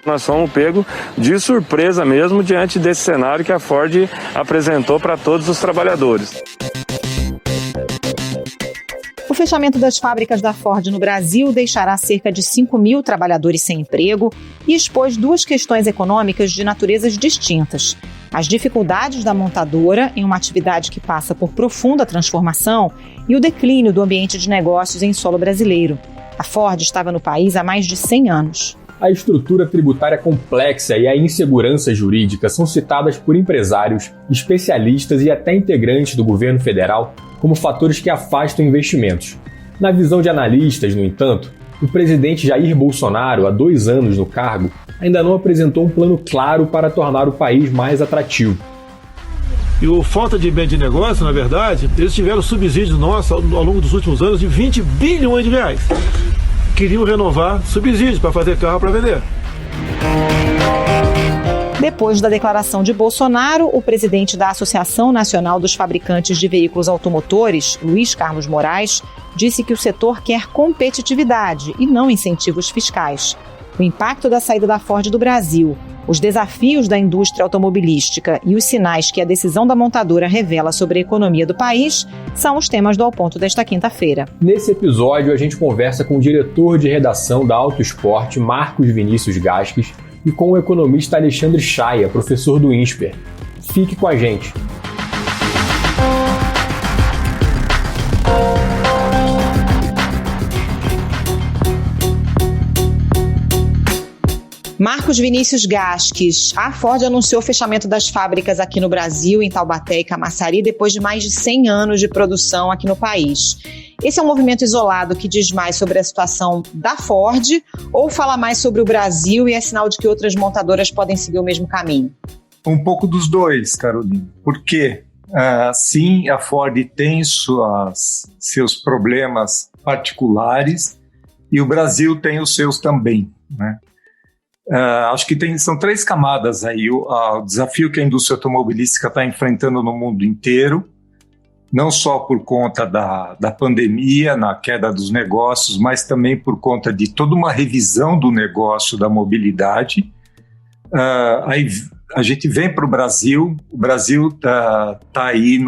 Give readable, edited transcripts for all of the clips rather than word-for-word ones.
Nós fomos pegos de surpresa mesmo diante desse cenário que a Ford apresentou para todos os trabalhadores. O fechamento das fábricas da Ford no Brasil deixará cerca de 5.000 trabalhadores sem emprego e expôs duas questões econômicas de naturezas distintas. As dificuldades da montadora em uma atividade que passa por profunda transformação e o declínio do ambiente de negócios em solo brasileiro. A Ford estava no país há mais de 100 anos. A estrutura tributária complexa e a insegurança jurídica são citadas por empresários, especialistas e até integrantes do governo federal como fatores que afastam investimentos. Na visão de analistas, no entanto, o presidente Jair Bolsonaro, há 2 anos no cargo, ainda não apresentou um plano claro para tornar o país mais atrativo. E o falta de bem de negócio, na verdade, eles tiveram subsídios nossos ao longo dos últimos anos de 20 bilhões de reais. Queriam renovar subsídios para fazer carro para vender. Depois da declaração de Bolsonaro, o presidente da Associação Nacional dos Fabricantes de Veículos Automotores, Luiz Carlos Moraes, disse que o setor quer competitividade e não incentivos fiscais. O impacto da saída da Ford do Brasil, os desafios da indústria automobilística e os sinais que a decisão da montadora revela sobre a economia do país são os temas do Ao Ponto desta quinta-feira. Nesse episódio, a gente conversa com o diretor de redação da Auto Esporte, Marcos Vinícius Gasques, e com o economista Alexandre Chaia, professor do INSPER. Fique com a gente. Marcos Vinícius Gasques, a Ford anunciou o fechamento das fábricas aqui no Brasil, em Taubaté e Camaçari, depois de mais de 100 anos de produção aqui no país. Esse é um movimento isolado que diz mais sobre a situação da Ford ou fala mais sobre o Brasil e é sinal de que outras montadoras podem seguir o mesmo caminho? Um pouco dos dois, Carolina. Por quê? Sim, a Ford tem seus problemas particulares e o Brasil tem os seus também, né? Acho que são 3 camadas aí. O desafio que a indústria automobilística está enfrentando no mundo inteiro, não só por conta da pandemia, na queda dos negócios, mas também por conta de toda uma revisão do negócio da mobilidade. Aí a gente vem para o Brasil está aí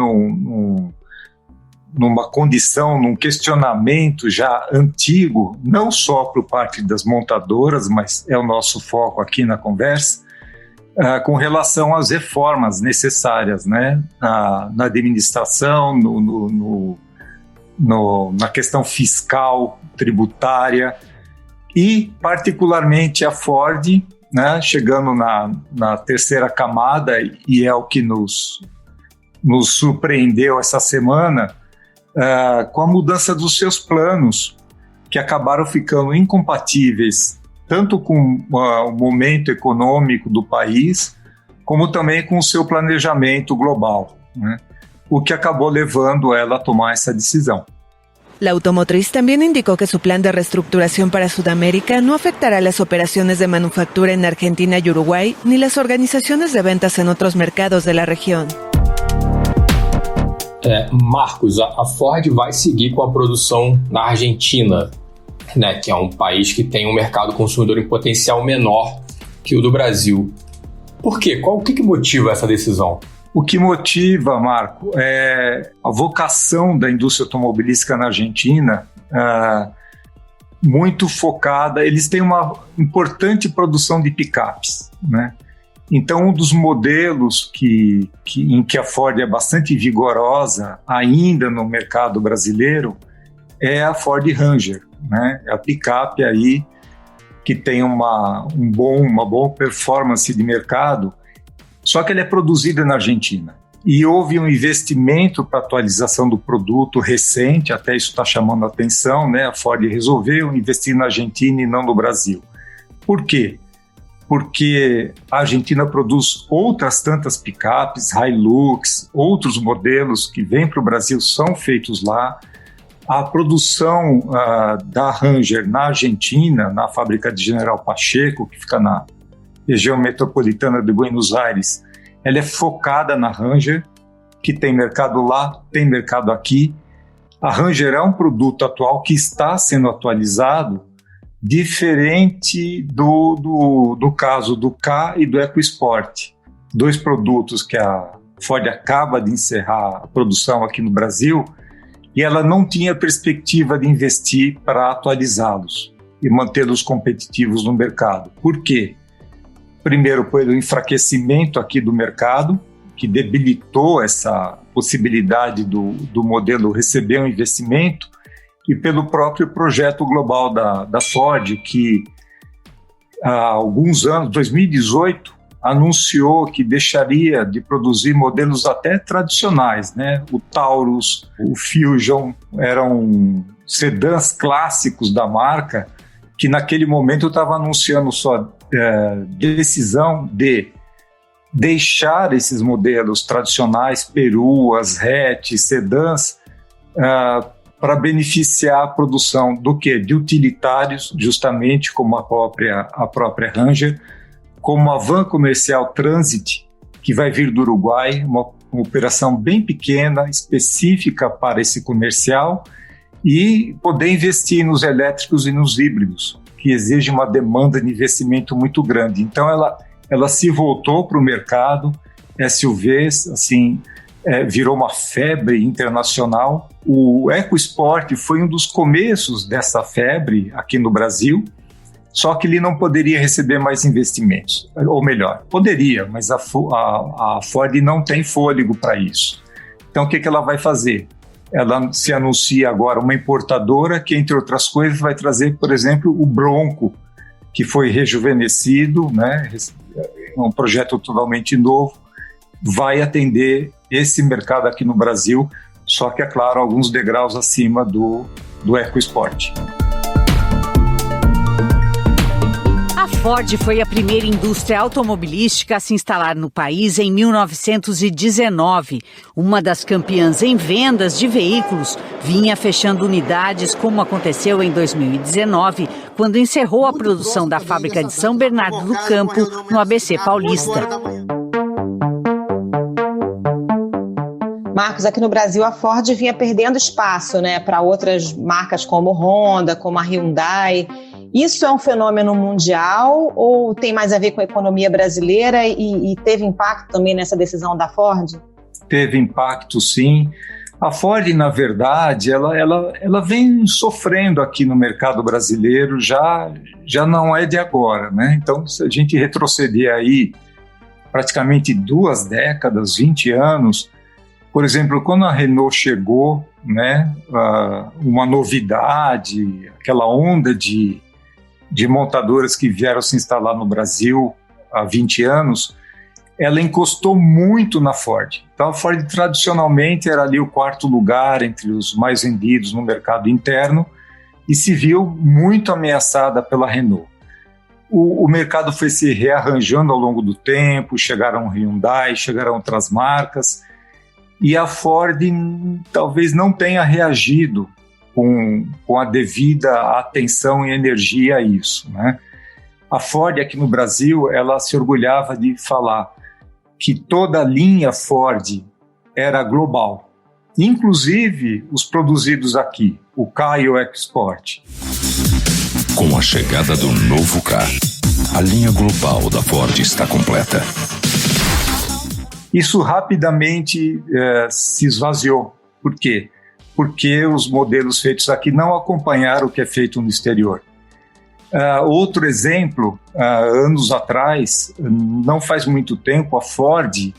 numa condição, num questionamento já antigo, não só por parte das montadoras, mas é o nosso foco aqui na conversa, com relação às reformas necessárias, né? Na administração, na questão fiscal, tributária, e particularmente a Ford, né? Chegando na terceira camada, e é o que nos surpreendeu essa semana, com a mudança dos seus planos, que acabaram ficando incompatíveis tanto com o momento econômico do país, como também com o seu planejamento global, né? O que acabou levando ela a tomar essa decisão. La automotriz también indicó que su plan de reestructuración para Sudamérica no afectará las operaciones de manufactura en Argentina y Uruguay, ni las organizaciones de ventas en otros mercados de la región. Marcos, a Ford vai seguir com a produção na Argentina, né, que é um país que tem um mercado consumidor em potencial menor que o do Brasil. Por quê? O que motiva essa decisão? O que motiva, Marco, é a vocação da indústria automobilística na Argentina, muito focada. Eles têm uma importante produção de picapes, né? Então, um dos modelos em que a Ford é bastante vigorosa ainda no mercado brasileiro é a Ford Ranger, né? É a picape aí que tem uma boa performance de mercado, só que ela é produzida na Argentina. E houve um investimento para atualização do produto recente, até isso está chamando a atenção, né? A Ford resolveu investir na Argentina e não no Brasil. Por quê? Porque a Argentina produz outras tantas picapes, Hilux, outros modelos que vêm para o Brasil são feitos lá. A produção da Ranger na Argentina, na fábrica de General Pacheco, que fica na região metropolitana de Buenos Aires, ela é focada na Ranger, que tem mercado lá, tem mercado aqui. A Ranger é um produto atual que está sendo atualizado diferente do caso do Ka e do EcoSport, 2 produtos que a Ford acaba de encerrar a produção aqui no Brasil, e ela não tinha perspectiva de investir para atualizá-los e mantê-los competitivos no mercado. Por quê? Primeiro, pelo enfraquecimento aqui do mercado, que debilitou essa possibilidade do modelo receber um investimento, e pelo próprio projeto global da Ford, que há alguns anos, 2018, anunciou que deixaria de produzir modelos até tradicionais, né? O Taurus, o Fusion, eram sedãs clássicos da marca, que naquele momento estava anunciando sua decisão de deixar esses modelos tradicionais, peruas, hatch, sedãs, para beneficiar a produção do quê? De utilitários, justamente como a própria Ranger, como a van comercial Transit, que vai vir do Uruguai, uma operação bem pequena, específica para esse comercial, e poder investir nos elétricos e nos híbridos, que exige uma demanda de investimento muito grande. Então ela se voltou para o mercado, SUVs, assim, virou uma febre internacional. O EcoSport foi um dos começos dessa febre aqui no Brasil, só que ele não poderia receber mais investimentos, ou melhor, poderia, mas a Ford não tem fôlego para isso. Então o que ela vai fazer? Ela se anuncia agora uma importadora que, entre outras coisas, vai trazer, por exemplo, o Bronco, que foi rejuvenescido, né? É um projeto totalmente novo, vai atender esse mercado aqui no Brasil, só que, é claro, alguns degraus acima do EcoSport. A Ford foi a primeira indústria automobilística a se instalar no país em 1919. Uma das campeãs em vendas de veículos vinha fechando unidades, como aconteceu em 2019, quando encerrou a produção da fábrica de São Bernardo do Campo, no ABC Paulista. Marcos, aqui no Brasil a Ford vinha perdendo espaço, né, para outras marcas como Honda, como a Hyundai. Isso é um fenômeno mundial ou tem mais a ver com a economia brasileira e teve impacto também nessa decisão da Ford? Teve impacto, sim. A Ford, na verdade, ela vem sofrendo aqui no mercado brasileiro, já não é de agora, né? Então, se a gente retroceder aí praticamente 2 décadas, 20 anos, por exemplo, quando a Renault chegou, né, uma novidade, aquela onda de montadoras que vieram se instalar no Brasil há 20 anos, ela encostou muito na Ford. Então a Ford tradicionalmente era ali o 4º lugar entre os mais vendidos no mercado interno e se viu muito ameaçada pela Renault. O mercado foi se rearranjando ao longo do tempo, chegaram Hyundai, chegaram outras marcas, e a Ford talvez não tenha reagido com a devida atenção e energia a isso, né? A Ford aqui no Brasil, ela se orgulhava de falar que toda a linha Ford era global, inclusive os produzidos aqui, o Ka e o EcoSport. Com a chegada do novo Ka, a linha global da Ford está completa. Isso rapidamente se esvaziou. Por quê? Porque os modelos feitos aqui não acompanharam o que é feito no exterior. Outro exemplo, anos atrás, não faz muito tempo, a Ford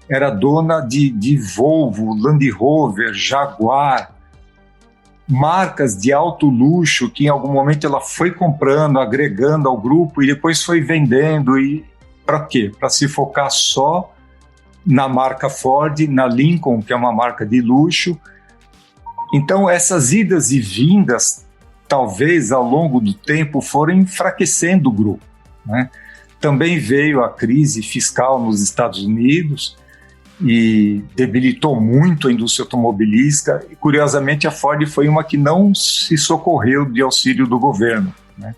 era dona de Volvo, Land Rover, Jaguar, marcas de alto luxo que em algum momento ela foi comprando, agregando ao grupo e depois foi vendendo. E para quê? Para se focar só na marca Ford, na Lincoln, que é uma marca de luxo. Então essas idas e vindas, talvez ao longo do tempo, foram enfraquecendo o grupo, né? Também veio a crise fiscal nos Estados Unidos e debilitou muito a indústria automobilística. E, curiosamente, a Ford foi uma que não se socorreu de auxílio do governo, né?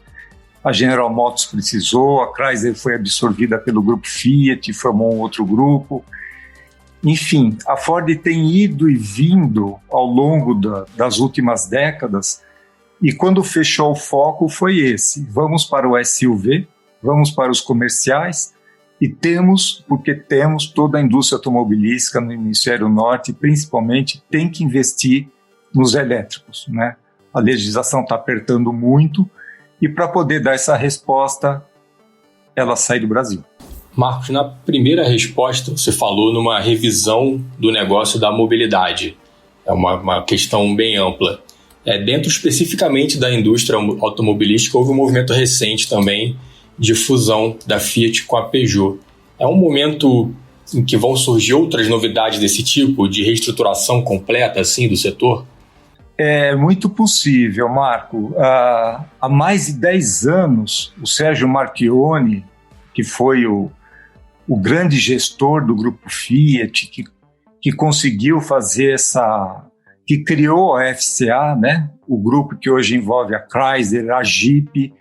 A General Motors precisou, a Chrysler foi absorvida pelo grupo Fiat, formou um outro grupo. Enfim, a Ford tem ido e vindo ao longo das últimas décadas E quando fechou o foco foi esse: vamos para o SUV, vamos para os comerciais, e porque temos toda a indústria automobilística no hemisfério norte, principalmente, tem que investir nos elétricos, né? A legislação está apertando muito, e para poder dar essa resposta, ela sai do Brasil. Marcos, na primeira resposta você falou numa revisão do negócio da mobilidade. É uma questão bem ampla. Dentro especificamente da indústria automobilística, houve um movimento recente também de fusão da Fiat com a Peugeot. É um momento em que vão surgir outras novidades desse tipo, de reestruturação completa assim, do setor? É muito possível, Marco. Há mais de 10 anos, o Sérgio Marchionne, que foi o grande gestor do grupo Fiat, que conseguiu fazer que criou a FCA, né? O grupo que hoje envolve a Chrysler, a Jeep,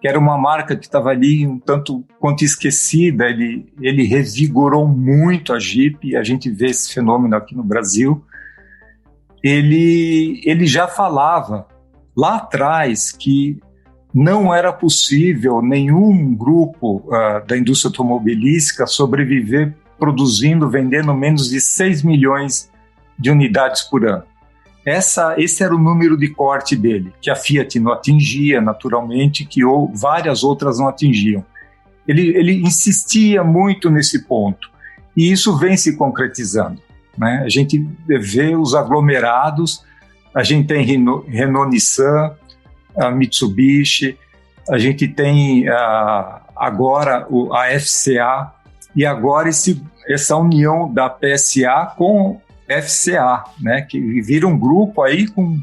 que era uma marca que estava ali um tanto quanto esquecida. Ele revigorou muito a Jeep, e a gente vê esse fenômeno aqui no Brasil. Ele já falava lá atrás que não era possível nenhum grupo da indústria automobilística sobreviver vendendo menos de 6 milhões de unidades por ano. Esse era o número de corte dele, que a Fiat não atingia naturalmente, que várias outras não atingiam. Ele insistia muito nesse ponto, e isso vem se concretizando, né? A gente vê os aglomerados, a gente tem Renault Nissan, a Mitsubishi, a gente tem agora a FCA, e agora essa união da PSA com FCA, né, que vira um grupo aí com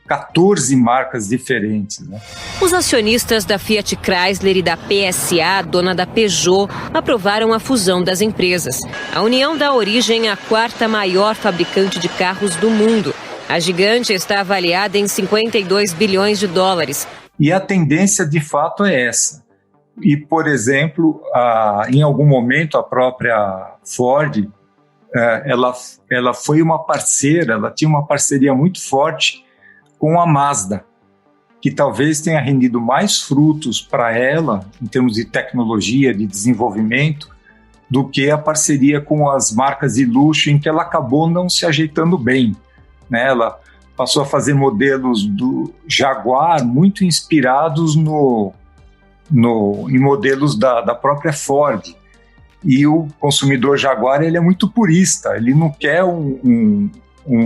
14 marcas diferentes, né? Os acionistas da Fiat Chrysler e da PSA, dona da Peugeot, aprovaram a fusão das empresas. A união dá origem à 4ª maior fabricante de carros do mundo. A gigante está avaliada em 52 bilhões de dólares. E a tendência, de fato, é essa. E, por exemplo, em algum momento, a própria Ford, ela foi uma parceira, ela tinha uma parceria muito forte com a Mazda, que talvez tenha rendido mais frutos para ela, em termos de tecnologia, de desenvolvimento, do que a parceria com as marcas de luxo, em que ela acabou não se ajeitando bem, né? Ela passou a fazer modelos do Jaguar muito inspirados em modelos da própria Ford. E o consumidor Jaguar, ele é muito purista, ele não quer um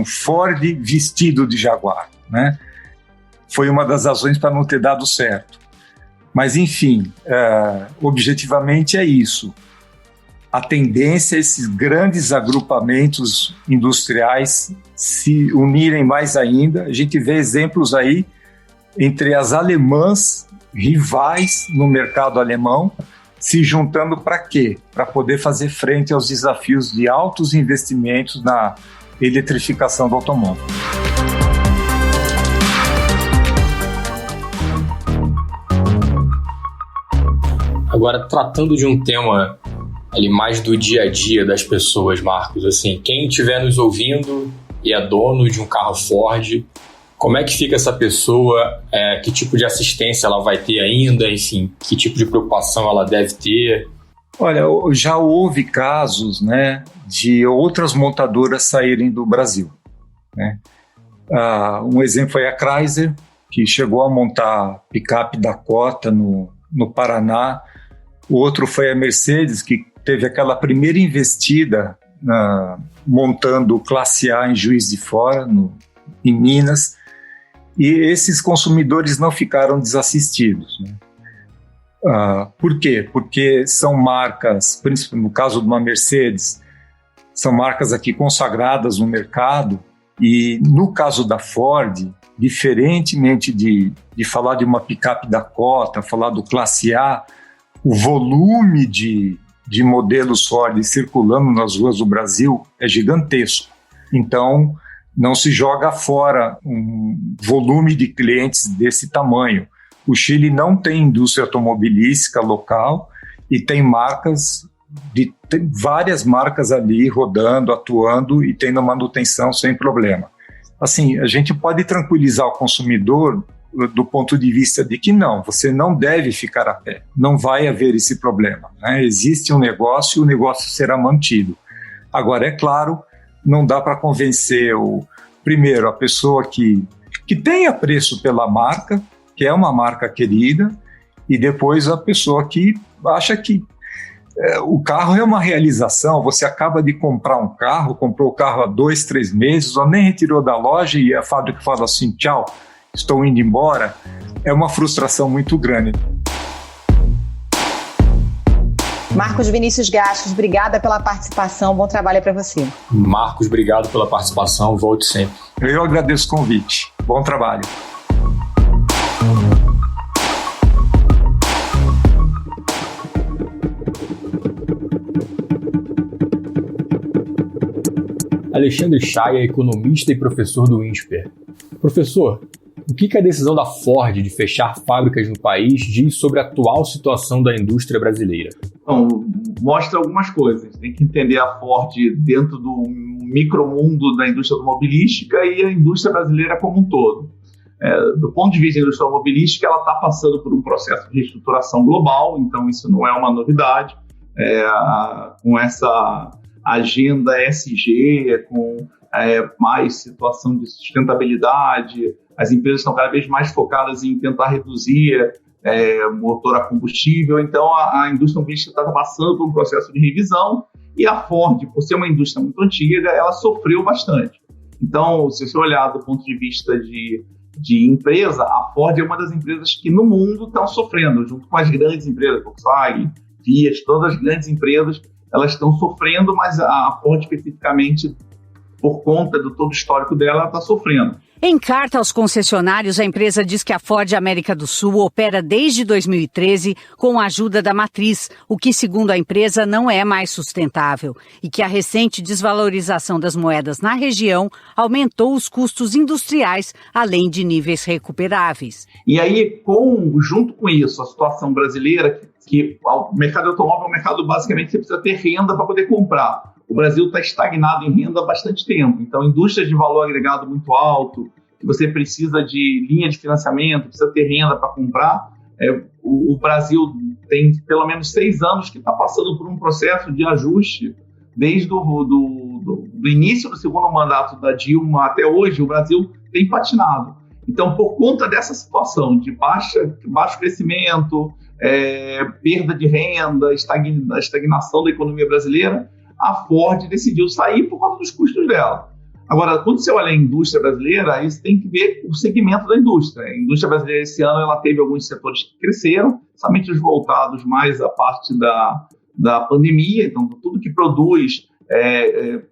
Ford vestido de Jaguar, né? Foi uma das razões para não ter dado certo. Mas, enfim, objetivamente é isso. A tendência é esses grandes agrupamentos industriais se unirem mais ainda. A gente vê exemplos aí entre as alemãs, rivais no mercado alemão, se juntando para quê? Para poder fazer frente aos desafios de altos investimentos na eletrificação do automóvel. Agora, tratando de um tema ali mais do dia a dia das pessoas, Marcos, assim, quem estiver nos ouvindo e é dono de um carro Ford, como é que fica essa pessoa? Que tipo de assistência ela vai ter ainda? Enfim, que tipo de preocupação ela deve ter? Olha, já houve casos, né, de outras montadoras saírem do Brasil, né? Um exemplo foi a Chrysler, que chegou a montar picape Dakota no Paraná. O outro foi a Mercedes, que teve aquela primeira investida montando Classe A em Juiz de Fora, em Minas. E esses consumidores não ficaram desassistidos, né? Por quê? Porque são marcas, principalmente no caso de uma Mercedes, são marcas aqui consagradas no mercado, e no caso da Ford, diferentemente de falar de uma picape Dakota, falar do Classe A, o volume de modelos Ford circulando nas ruas do Brasil é gigantesco. Então, não se joga fora um volume de clientes desse tamanho. O Chile não tem indústria automobilística local e tem várias marcas ali rodando, atuando e tendo manutenção sem problema. Assim, a gente pode tranquilizar o consumidor do ponto de vista de que não, você não deve ficar a pé, não vai haver esse problema, né? Existe um negócio e o negócio será mantido. Agora, é claro, não dá para convencer primeiro a pessoa que tem apreço pela marca, que é uma marca querida, e depois a pessoa que acha que o carro é uma realização. Você acaba de comprar um carro, comprou o carro há 2, 3 meses, ou nem retirou da loja e a fábrica fala assim, tchau, estou indo embora. É uma frustração muito grande. Marcos Vinícius Gastos, obrigada pela participação, bom trabalho para você. Marcos, obrigado pela participação, volte sempre. Eu agradeço o convite, bom trabalho. Alexandre Chay é economista e professor do INSPER. Professor, o que a decisão da Ford de fechar fábricas no país diz sobre a atual situação da indústria brasileira? Então, mostra algumas coisas. Tem que entender a Ford dentro do micromundo da indústria automobilística e a indústria brasileira como um todo. Do ponto de vista da indústria automobilística, ela está passando por um processo de reestruturação global, então isso não é uma novidade. Com essa agenda ESG, com mais situação de sustentabilidade, as empresas estão cada vez mais focadas em tentar reduzir motor a combustível, então a indústria automobilística está passando por um processo de revisão e a Ford, por ser uma indústria muito antiga, ela sofreu bastante. Então, se você olhar do ponto de vista de empresa, a Ford é uma das empresas que no mundo estão sofrendo, junto com as grandes empresas, Volkswagen, Fiat, todas as grandes empresas, elas estão sofrendo, mas a Ford especificamente, por conta do todo o histórico dela, ela está sofrendo. Em carta aos concessionários, a empresa diz que a Ford América do Sul opera desde 2013 com a ajuda da matriz, o que, segundo a empresa, não é mais sustentável, e que a recente desvalorização das moedas na região aumentou os custos industriais, além de níveis recuperáveis. E aí, junto com isso, a situação brasileira, que o mercado automóvel é um mercado, basicamente, você precisa ter renda para poder comprar. O Brasil está estagnado em renda há bastante tempo. Então, indústrias de valor agregado muito alto, que você precisa de linha de financiamento, precisa ter renda para comprar. O Brasil tem pelo menos 6 anos que está passando por um processo de ajuste. Desde do início do segundo mandato da Dilma até hoje, o Brasil tem patinado. Então, por conta dessa situação de baixo crescimento, perda de renda, estagnação da economia brasileira, a Ford decidiu sair por causa dos custos dela. Agora, quando você olha a indústria brasileira, aí você tem que ver o segmento da indústria. A indústria brasileira, esse ano, ela teve alguns setores que cresceram, somente os voltados mais à parte da pandemia. Então, tudo que produz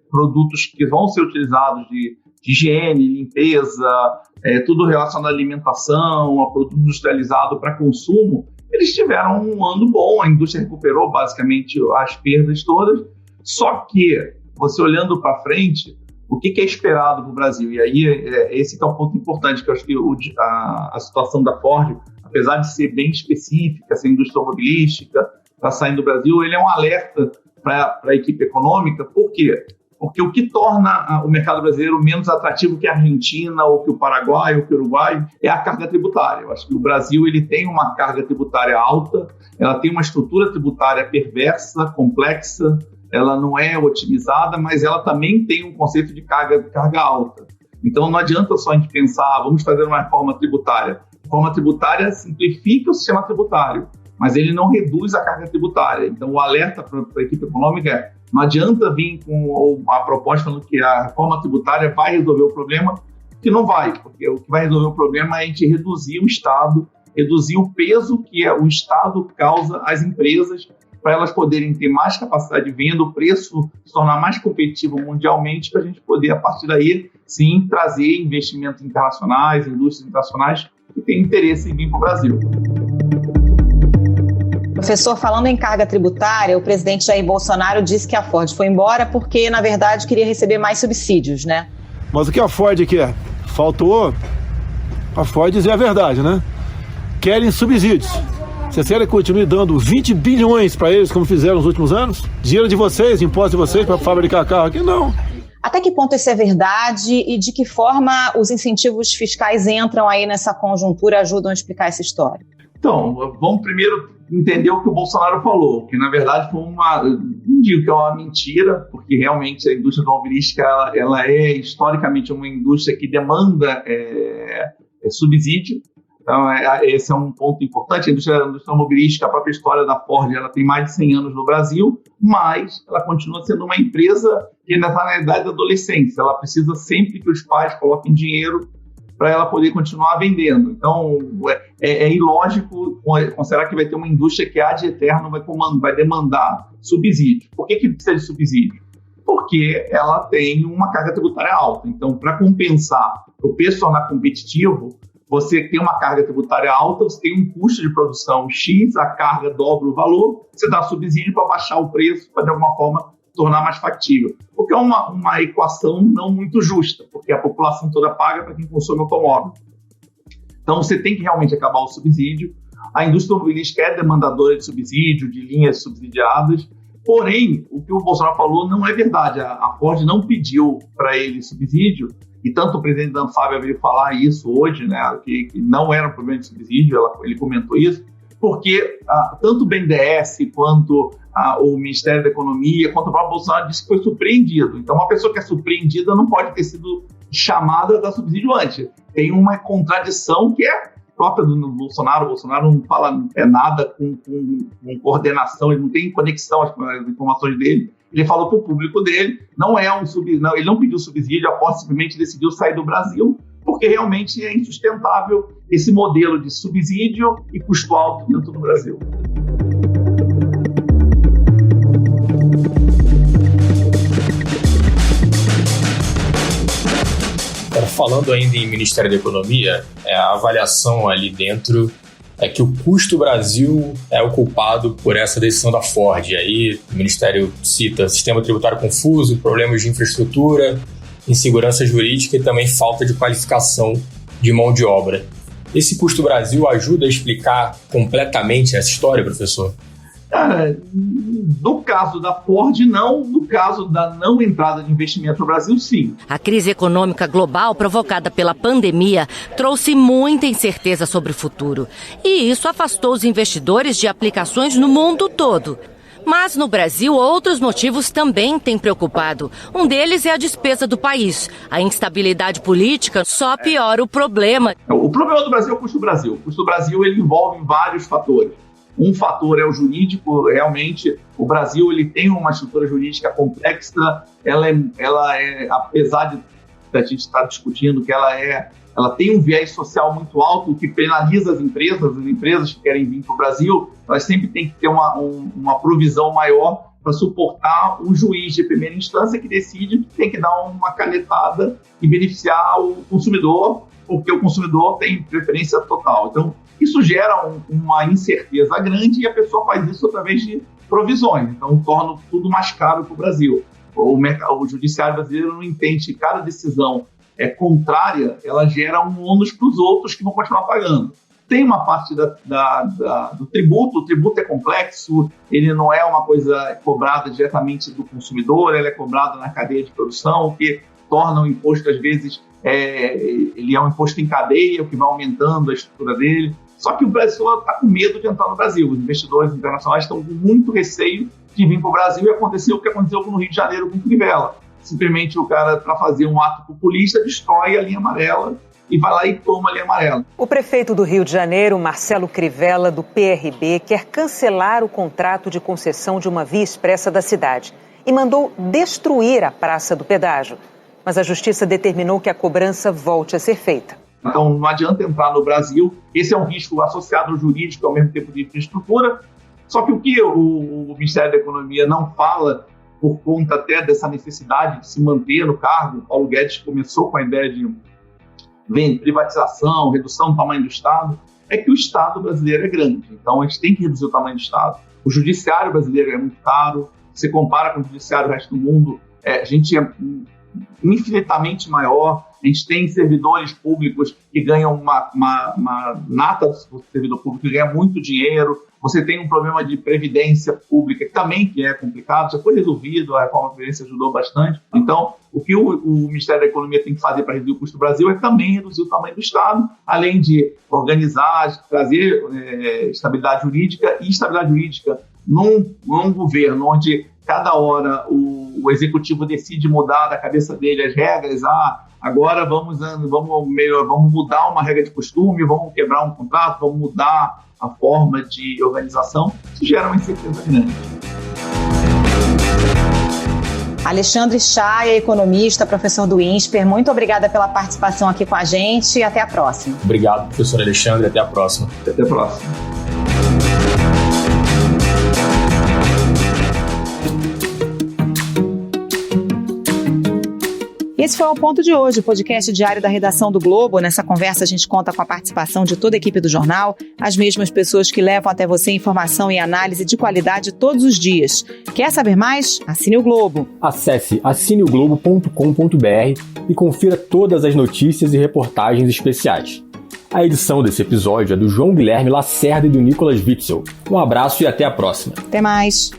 produtos que vão ser utilizados de higiene, limpeza, tudo relacionado à alimentação, a produto industrializado para consumo, eles tiveram um ano bom. A indústria recuperou basicamente as perdas todas. Só que, você olhando para frente, o que é esperado para o Brasil? E aí, esse que é o ponto importante, que eu acho que a situação da Ford, apesar de ser bem específica, essa indústria automobilística está saindo do Brasil, ele é um alerta para a equipe econômica. Por quê? Porque o que torna o mercado brasileiro menos atrativo que a Argentina, ou que o Paraguai, ou que o Uruguai, é a carga tributária. Eu acho que o Brasil ele tem uma carga tributária alta, ela tem uma estrutura tributária perversa, complexa, ela não é otimizada, mas ela também tem um conceito de carga alta. Então, não adianta só a gente pensar, vamos fazer uma reforma tributária. A reforma tributária simplifica o sistema tributário, mas ele não reduz a carga tributária. Então, o alerta para a equipe econômica é: não adianta vir com a proposta falando que a reforma tributária vai resolver o problema, que não vai, porque o que vai resolver o problema é a gente reduzir o Estado, reduzir o peso que o Estado causa às empresas, para elas poderem ter mais capacidade de venda, o preço se tornar mais competitivo mundialmente, para a gente poder, a partir daí, sim, trazer investimentos internacionais, indústrias internacionais que têm interesse em vir para o Brasil. Professor, falando em carga tributária, o presidente Jair Bolsonaro disse que a Ford foi embora porque, na verdade, queria receber mais subsídios, né? Mas o que a Ford quer? Faltou a Ford dizer a verdade, né? Querem subsídios. Vocês querem continuar dando 20 bilhões para eles, como fizeram nos últimos anos? Dinheiro de vocês, imposto de vocês para fabricar carro aqui? Não. Até que ponto isso é verdade e de que forma os incentivos fiscais entram aí nessa conjuntura e ajudam a explicar essa história? Então, vamos primeiro entender o que o Bolsonaro falou, que na verdade foi não digo que é uma mentira, porque realmente a indústria automobilística ela é historicamente uma indústria que demanda subsídio. Então, esse é um ponto importante. A indústria automobilística, a própria história da Ford, ela tem mais de 100 anos no Brasil, mas ela continua sendo uma empresa que ainda está na idade da adolescência. Ela precisa sempre que os pais coloquem dinheiro para ela poder continuar vendendo. Então, é ilógico considerar que vai ter uma indústria que ad eterno vai demandar subsídio. Por que precisa de subsídio? Porque ela tem uma carga tributária alta. Então, para compensar, para o preço tornar competitivo, você tem uma carga tributária alta, você tem um custo de produção X, a carga dobra o valor, você dá subsídio para baixar o preço, para de alguma forma tornar mais factível. Porque é uma equação não muito justa, porque a população toda paga para quem consome automóvel. Então você tem que realmente acabar o subsídio. A indústria automobilística é demandadora de subsídio, de linhas subsidiadas, porém, o que o Bolsonaro falou não é verdade. A Ford não pediu para ele subsídio, e tanto o presidente da Anfávia veio falar isso hoje, né, que não era um problema de subsídio, ele comentou isso, porque tanto o BNDES quanto o Ministério da Economia, quanto o próprio Bolsonaro disse que foi surpreendido. Então, uma pessoa que é surpreendida não pode ter sido chamada a dar subsídio antes. Tem uma contradição que é própria do Bolsonaro. O Bolsonaro não fala nada com coordenação, ele não tem conexão às informações dele. Ele falou para o público dele, ele não pediu subsídio, a Ford simplesmente decidiu sair do Brasil, porque realmente é insustentável esse modelo de subsídio e custo alto dentro do Brasil. Falando ainda em Ministério da Economia, a avaliação ali dentro é que o custo Brasil é o culpado por essa decisão da Ford. E aí o Ministério cita sistema tributário confuso, problemas de infraestrutura, insegurança jurídica e também falta de qualificação de mão de obra. Esse custo Brasil ajuda a explicar completamente essa história, professor? No caso da Ford, não. No caso da não entrada de investimento no Brasil, sim. A crise econômica global provocada pela pandemia trouxe muita incerteza sobre o futuro. E isso afastou os investidores de aplicações no mundo todo. Mas no Brasil, outros motivos também têm preocupado. Um deles é a despesa do país. A instabilidade política só piora o problema. O problema do Brasil é o custo do Brasil. O custo do Brasil ele envolve vários fatores. Um fator é o jurídico. Realmente, o Brasil ele tem uma estrutura jurídica complexa. Ela é apesar de a gente estar discutindo que ela tem um viés social muito alto, o que penaliza as empresas que querem vir para o Brasil, elas sempre têm que ter uma provisão maior para suportar um juiz de primeira instância que decide que tem que dar uma canetada e beneficiar o consumidor, porque o consumidor tem preferência total. Então, isso gera uma incerteza grande e a pessoa faz isso através de provisões. Então, torna tudo mais caro para o Brasil. O judiciário brasileiro não entende que cada decisão contrária, ela gera um ônus para os outros que vão continuar pagando. Tem uma parte do tributo. O tributo é complexo, ele não é uma coisa cobrada diretamente do consumidor, ele é cobrado na cadeia de produção, o que torna o imposto, às vezes, ele é um imposto em cadeia, o que vai aumentando a estrutura dele. Só que o Brasil está com medo de entrar no Brasil. Os investidores internacionais estão com muito receio de vir para o Brasil e aconteceu o que aconteceu no Rio de Janeiro com o Crivella. Simplesmente o cara, para fazer um ato populista, destrói a linha amarela e vai lá e toma a linha amarela. O prefeito do Rio de Janeiro, Marcelo Crivella, do PRB, quer cancelar o contrato de concessão de uma via expressa da cidade e mandou destruir a Praça do Pedágio. Mas a justiça determinou que a cobrança volte a ser feita. Então não adianta entrar no Brasil, esse é um risco associado ao jurídico ao mesmo tempo de infraestrutura, só que o que o Ministério da Economia não fala, por conta até dessa necessidade de se manter no cargo, Paulo Guedes começou com a ideia de privatização, redução do tamanho do Estado, é que o Estado brasileiro é grande, então a gente tem que reduzir o tamanho do Estado. O judiciário brasileiro é muito caro, você compara com o judiciário do resto do mundo, a gente é infinitamente maior, A gente tem servidores públicos que ganham uma nata do servidor público que ganha muito dinheiro. Você tem um problema de previdência pública que também que é complicado, já foi resolvido, a reforma da Previdência ajudou bastante. Então, o que o Ministério da Economia tem que fazer para reduzir o custo do Brasil é também reduzir o tamanho do Estado, além de organizar, trazer estabilidade jurídica e estabilidade jurídica num governo onde cada hora o executivo decide mudar da cabeça dele as regras, agora vamos mudar uma regra de costume, vamos quebrar um contrato, vamos mudar a forma de organização, isso gera uma incerteza grande. Alexandre Chaia, economista, professor do INSPER, muito obrigada pela participação aqui com a gente e até a próxima. Obrigado, professor Alexandre, até a próxima. Até a próxima. Esse foi o Ponto de Hoje, o podcast diário da redação do Globo. Nessa conversa a gente conta com a participação de toda a equipe do jornal, as mesmas pessoas que levam até você informação e análise de qualidade todos os dias. Quer saber mais? Assine o Globo. Acesse assineoglobo.com.br e confira todas as notícias e reportagens especiais. A edição desse episódio é do João Guilherme Lacerda e do Nicolas Witzel. Um abraço e até a próxima. Até mais.